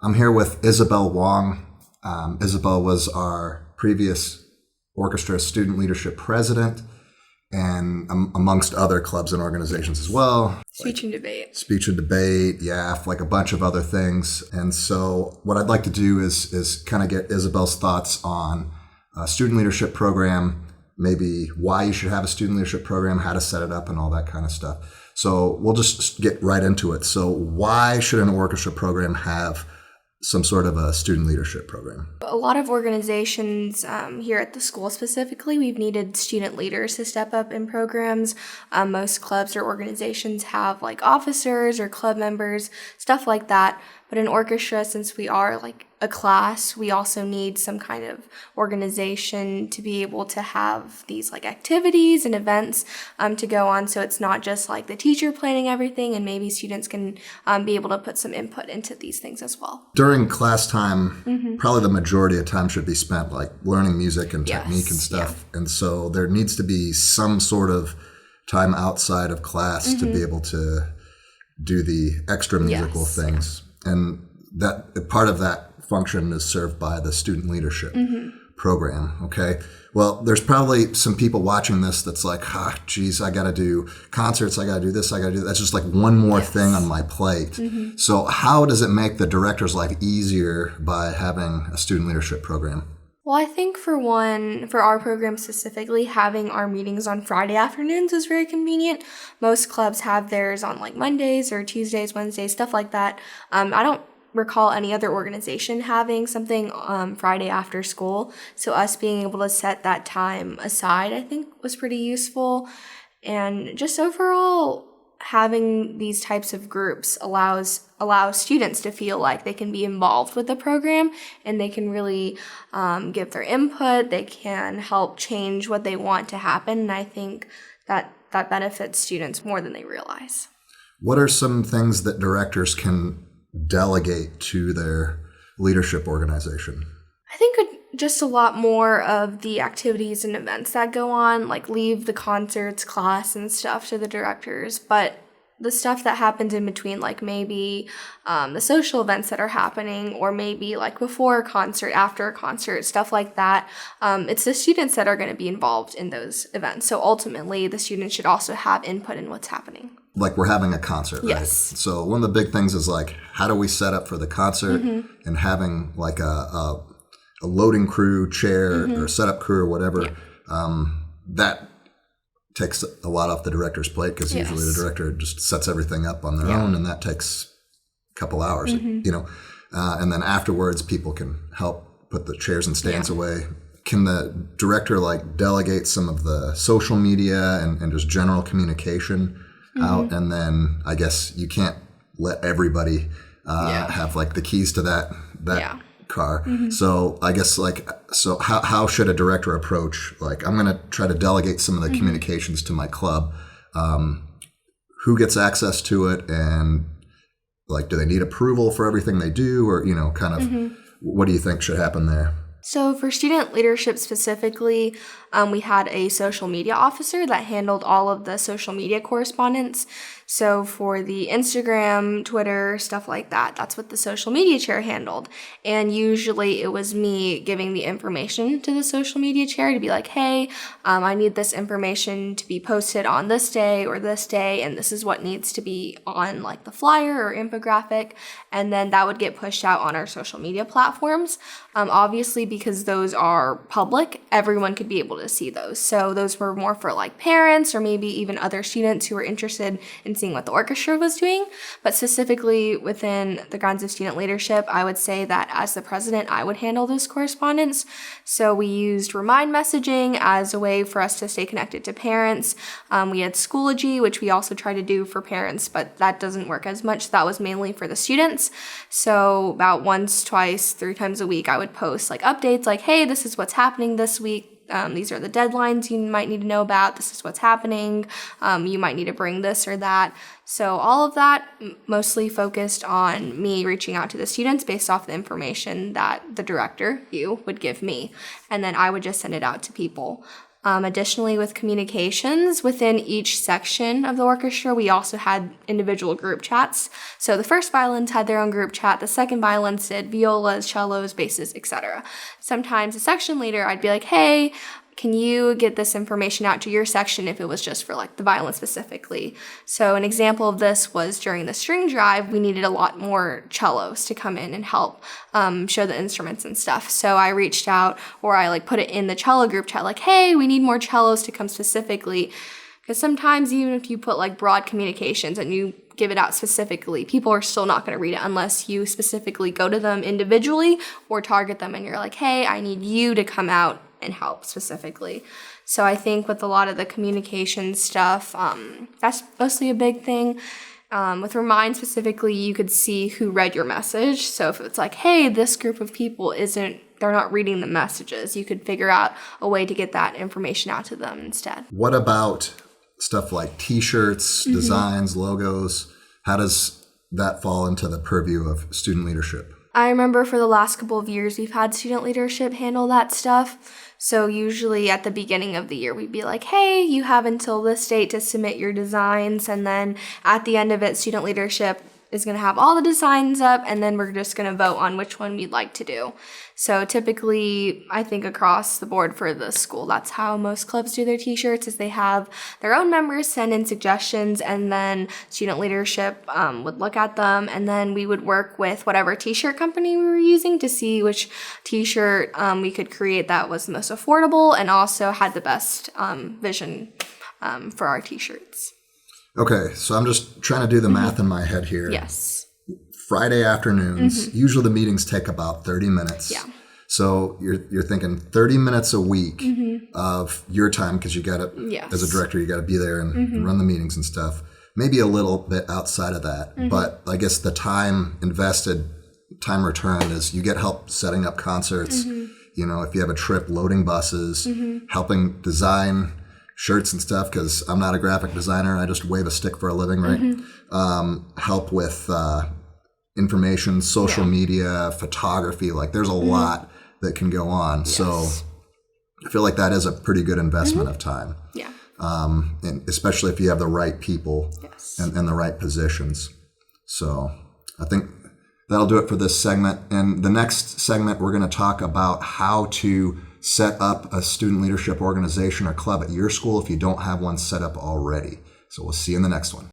I'm here with Isabelle Wong. Isabelle was our previous orchestra student leadership president, and amongst other clubs and organizations as well. Speech and debate, YAF, like a bunch of other things. And so what I'd like to do is kind of get Isabelle's thoughts on a student leadership program, maybe why you should have a student leadership program, how to set it up, and all that kind of stuff. So we'll just get right into it. So why should an orchestra program have some sort of a student leadership program? A lot of organizations here at the school specifically, we've needed student leaders to step up in programs. Most clubs or organizations have like officers or club members, stuff like that. But in orchestra, since we are like a class, we also need some kind of organization to be able to have these like activities and events to go on. So it's not just like the teacher planning everything, and maybe students can be able to put some input into these things as well. During class time, probably the majority of time should be spent like learning music and technique and stuff. Yeah. And so there needs to be some sort of time outside of class to be able to do the extra musical things. And that part of that function is served by the student leadership program. Okay. Well, there's probably some people watching this that's like, geez, I got to do concerts. I got to do this. I got to do that. That's just like one more thing on my plate. So how does it make the director's life easier by having a student leadership program? Well, I think for our program specifically, having our meetings on Friday afternoons is very convenient. Most clubs have theirs on like Mondays or Tuesdays, Wednesdays, stuff like that. I don't recall any other organization having something Friday after school. So us being able to set that time aside, I think was pretty useful. And just overall, having these types of groups allows students to feel like they can be involved with the program, and they can really give their input. They can help change what they want to happen. And I think that benefits students more than they realize. What are some things that directors can delegate to their leadership organization? I think just a lot more of the activities and events that go on, like leave the concerts, class, and stuff to the directors. But the stuff that happens in between, like maybe the social events that are happening, or maybe like before a concert, after a concert, stuff like that, it's the students that are going to be involved in those events. So ultimately, the students should also have input in what's happening. Like we're having a concert, right? Yes. So one of the big things is like, how do we set up for the concert, and having like a loading crew, chair, or setup crew or whatever, that takes a lot off the director's plate, because usually the director just sets everything up on their own, and that takes a couple hours, and then afterwards people can help put the chairs and stands away. Can the director like delegate some of the social media and just general communication out? And then I guess you can't let everybody have like the keys to that car. So I guess so how should a director approach, like, I'm going to try to delegate some of the communications to my club. Who gets access to it, and like, do they need approval for everything they do, or, kind of what do you think should happen there? So for student leadership specifically, we had a social media officer that handled all of the social media correspondence. So for the Instagram, Twitter, stuff like that, that's what the social media chair handled. And usually it was me giving the information to the social media chair to be like, hey, I need this information to be posted on this day or this day, and this is what needs to be on like the flyer or infographic. And then that would get pushed out on our social media platforms. Obviously, because those are public, everyone could be able to see those. So those were more for like parents or maybe even other students who were interested in seeing what the orchestra was doing. But specifically within the grounds of student leadership, I would say that as the president, I would handle this correspondence. So we used remind messaging as a way for us to stay connected to parents. We had Schoology, which we also try to do for parents, but that doesn't work as much. That was mainly for the students. So about once, twice, 3 times a week, I would post like updates like, hey, this is what's happening this week. These are the deadlines you might need to know about. This is what's happening. You might need to bring this or that. So all of that mostly focused on me reaching out to the students based off the information that the director, you, would give me. And then I would just send it out to people. Additionally, with communications, within each section of the orchestra, we also had individual group chats. So the first violins had their own group chat, the second violins did, violas, cellos, basses, etc. Sometimes a section leader, I'd be like, hey, can you get this information out to your section if it was just for like the violin specifically? So an example of this was during the string drive, we needed a lot more cellos to come in and help show the instruments and stuff. So I reached out, or I like put it in the cello group chat, like, hey, we need more cellos to come specifically. Because sometimes even if you put like broad communications and you give it out specifically, people are still not going to read it unless you specifically go to them individually or target them and you're like, hey, I need you to come out and help specifically. So I think with a lot of the communication stuff, that's mostly a big thing. With Remind specifically, you could see who read your message. So if it's like, hey, this group of people they're not reading the messages, you could figure out a way to get that information out to them instead. What about stuff like T-shirts, designs, logos? How does that fall into the purview of student leadership? I remember for the last couple of years, we've had student leadership handle that stuff. So usually at the beginning of the year, we'd be like, hey, you have until this date to submit your designs. And then at the end of it, student leadership is going to have all the designs up, and then we're just going to vote on which one we'd like to do. So typically, I think across the board for the school, that's how most clubs do their T-shirts, is they have their own members send in suggestions, and then student leadership would look at them, and then we would work with whatever T-shirt company we were using to see which T-shirt we could create that was the most affordable and also had the best vision for our T-shirts. Okay, so I'm just trying to do the math in my head here. Yes. Friday afternoons, usually the meetings take about 30 minutes. Yeah. So you're thinking 30 minutes a week of your time, because you got to, Yes. as a director, you got to be there and run the meetings and stuff. Maybe a little bit outside of that, but I guess the time invested, time returned is you get help setting up concerts. You know, if you have a trip, loading buses, helping design shirts and stuff, because I'm not a graphic designer. I just wave a stick for a living, right? Help with information, social media, photography. Like there's a lot that can go on. Yes. So I feel like that is a pretty good investment of time. Yeah. And especially if you have the right people and the right positions. So I think that'll do it for this segment. And the next segment, we're going to talk about how to set up a student leadership organization or club at your school if you don't have one set up already. So we'll see you in the next one.